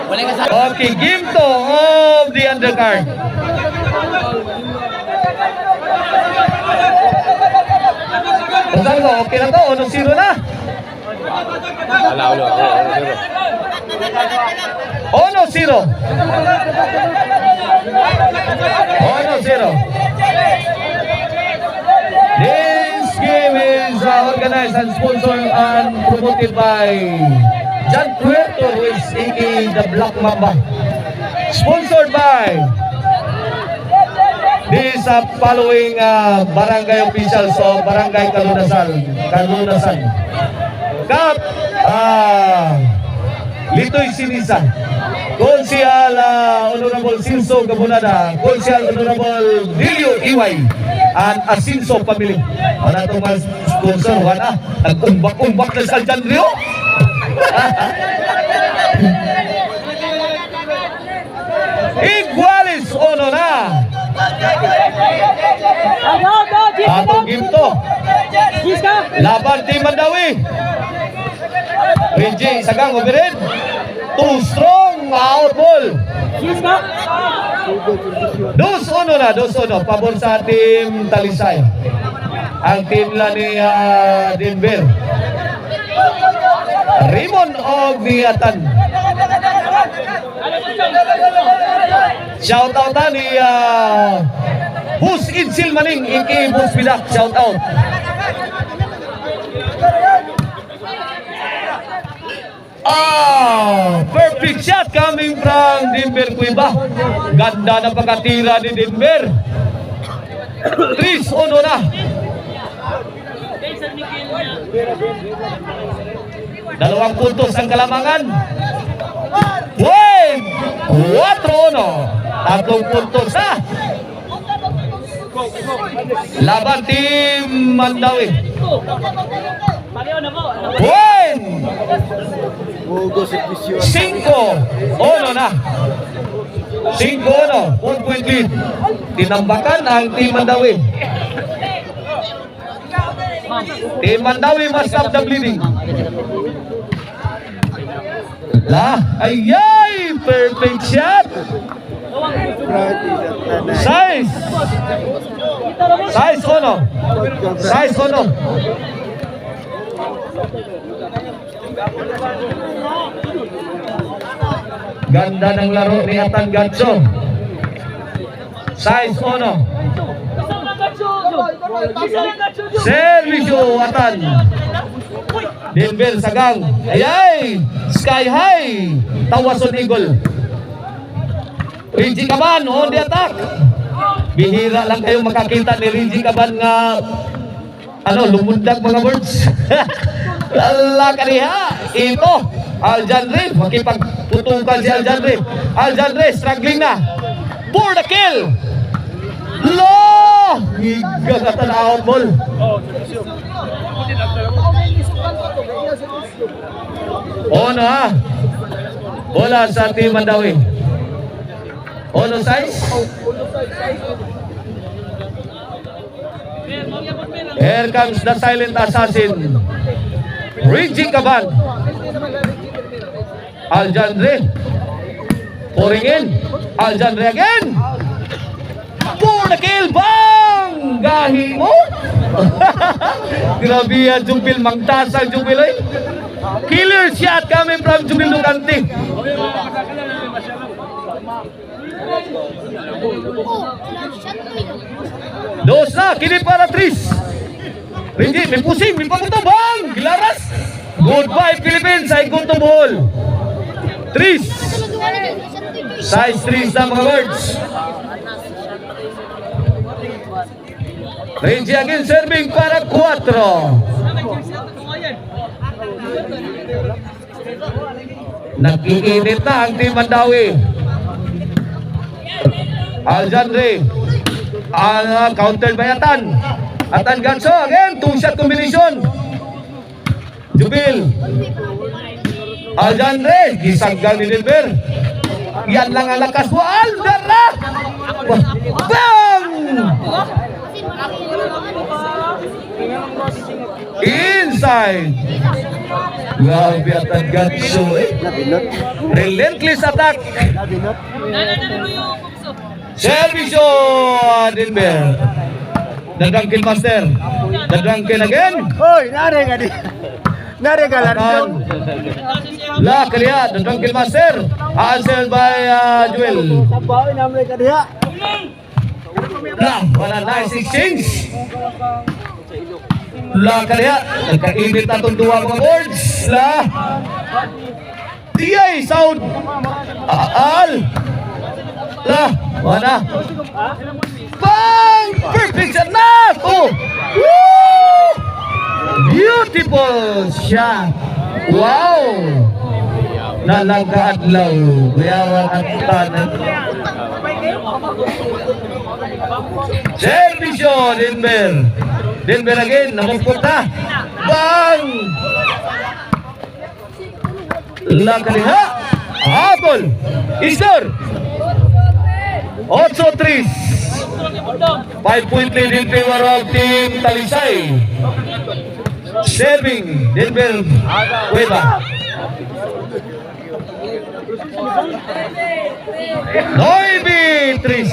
Okay, game 2 of the undercard. Gonzalo, okay na to, 1-0 na. 1-0. 1-0. This game is organized and sponsored and promoted by John Puerto, who is aka the Black Mamba. Sponsored by these following barangay officials of Barangay Kalunasan. Kap Litoy Sinisa, Konsyal Honorable Sinso Gabunada, Konsyal Honorable Dilio Iway, and Asinso Family. Wala itong mga sponsor, wala. Nag-umbak na sa Aljanrio. Igualis ono na. Atong game to. Laban Team Mandawi. Renji Sagang Oberin. Too strong, out ball. 2-1 na, 2-1. Pabor sa Team Talisay. Ang team la ni Denver. Raymond Ogniatan. Shout out ni Bus Insil Maning, aka Bus Pidak. Shout out. Perfect shot coming from Denver Cuiba. Ganda na pagkatira ni Denver. 3-1 na. Dalawang puntos ang Kalamangan. Wait! 4-1. Tatlong puntos na. Laban Team Mandawi. Wait! 5-1 na. 5-1. 1-point lead. Tinambakan ang Team Mandawi. Team Mandawi must stop the bleeding. Ayay! Perfect shot! Size! Size ono! Size ono! Ganda ng laro ni Atan Gatso. Size ono! Servisyo Atan. Denver Sagang. Ayay! Sky high! Tawason Eagle. Rinji Kaban on the attack. Bihira lang kayo makakita ni Rinji Kaban nga lumundag mga birds. Lala kaniha. Ito Aljandre, makipagputukan si Aljandre. Aljandre struggling na for the kill. Lo! Gigagatan out ball. Ono ha. Bola sa Team Mandawi. Ono size. Here comes the silent assassin. Rinji Kaban. Aljandre. Pouring in. Aljandre again. For the kill. Bang! Gahi mo. Grabe yan, Jubil. Mangtasang Jubil eh. Killer shot coming from Jubil Lucante. Dos na, kini para Tris. Rinji, may pusing, may papunta. Bang! Gilaras. Goodbye Philippines, I go to ball. Tris. Size 3 na mga birds. Rinji again serving para 4. Nag-iinit na ang Team Mandawi. Aljandre. Countered by Atan. Atan Ganso again. 2-shot combination. Jubil. Aljandre. Gisanggang ni Denver. Yan lang ang lakas mo. Aldara. Bang! Inside. Grabe at Gatso eh. Relentless attack. Servisyo Denver. The Drunken Master. The Drunken again. Hoy, nare ka di. Nare ka lang. La kaliya, the Drunken Master. Answered by Joel. Sabaw naman ka diha. La, wala nice exchange. La kaliya, nagkainit na itong duwa mga boards. La. Tiyay, sound. Al. La, wala. Bang! Perfect shot na! Oh! Woo! Beautiful shot! Wow! Nalangkaadlaw. Kuyawan at tanan. Servisyo, Denver. Denver again, namupunta. Bang! Lakaliha. Apple. Isor. 8-3. 5-point lead in favor of Team Talisay. Serving Denver Cueva. Noibi Tris.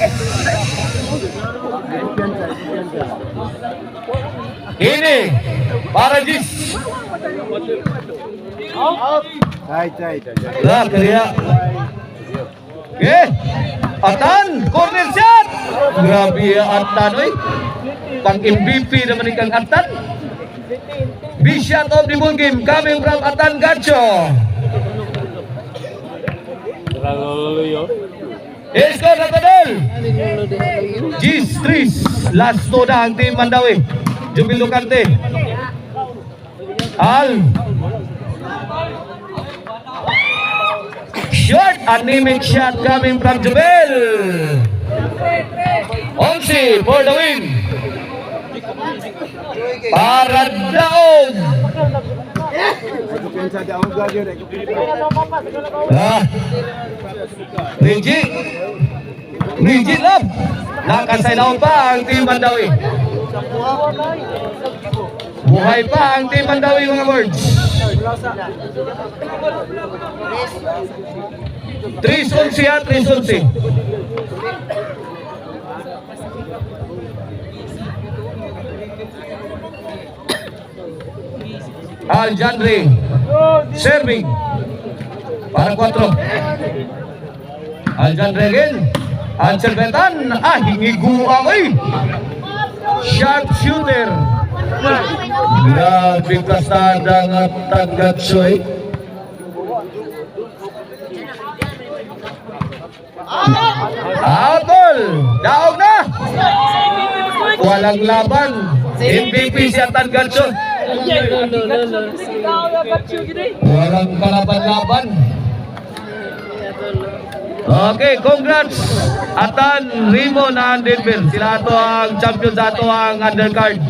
Ini Parajis. Lah kaya. Okay. Atan, corner shot. Grabe Atan oy. Pang MVP naman ikang Atan. Big shot of the ball game coming from Atan Gacho. Score na tadol. Gis Tris. Last to na ang team Mandawi. Jubil Lucante. Al. Short, anemic shot coming from Jubel. Onsi for the win. Para daog. Rigid love. Nakasay daon pa ang team Mandawi. Buhay pa ang team Mandawi mga birds. 3-11 ha, 3-11. Aljandre serving para 4. Aljandre again. Anselbetan, hingigu away. Sharp shooter. Grabe kasada nga Tagatsoy. Apple, daog na. Walang laban. MVP si Tagatsoy. Walang kalaban-laban. Okay, congrats Atan, Rimo na Denver. Sila ato ang champion sa ato ang undercard.